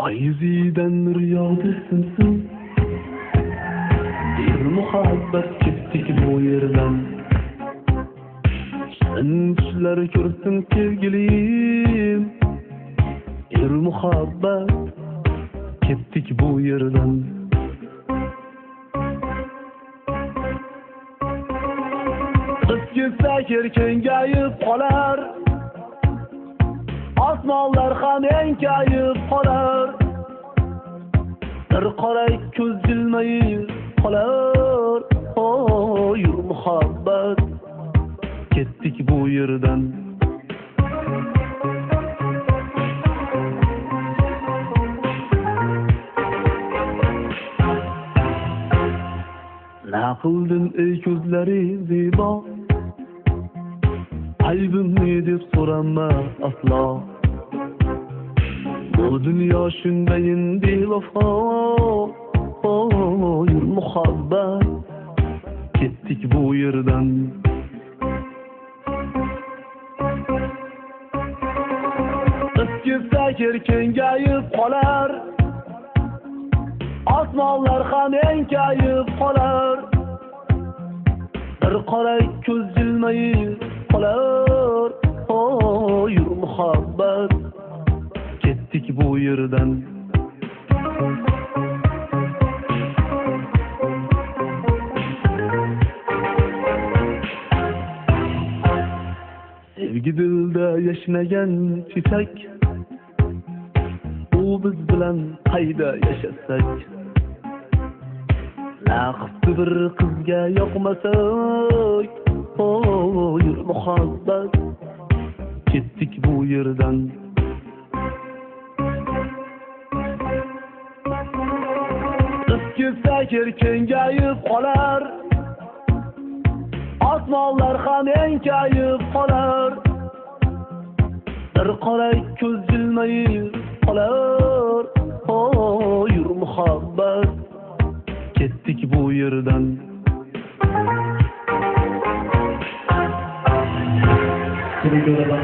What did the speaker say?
Ayzidan nur yog'di simsim, muhabbat ketdik bu yerdan. Sen ko'rsin sevgilim, muhabbat ketdik bu yerdan. Biz gitsak kengayib qolar, osmonlar ham enkayib qolar. Bir qoray ko'z jilmayib qolar. Yur muhabbat ketdik bu yerdan. Ne qildin ey ko'zlari zibo, aybim ne deb so'rama aslo. Bu dunyo shundayin bevafo. Yur muhabbat ketdik bu yerdan. Gitsak kengayib qolar, osmonlar ham enkayib qolar. Bir qoray ko'z jilmayib qolar. Yur muhabbat ketdik bu yerdan. Sevgi dilda yashnagan çiçek, u biz bilan qayda yashasak. Laqibdi bir qizga yoqmasak. Yur muhabbat ketdik bu yerdan. Gitsak kengayib qolar, osmonlar ham enkayib qolar. Bir qoray ko'z jilmayib qolar. Yur muhabbat ketdik bu yerdan. Seni göre bak,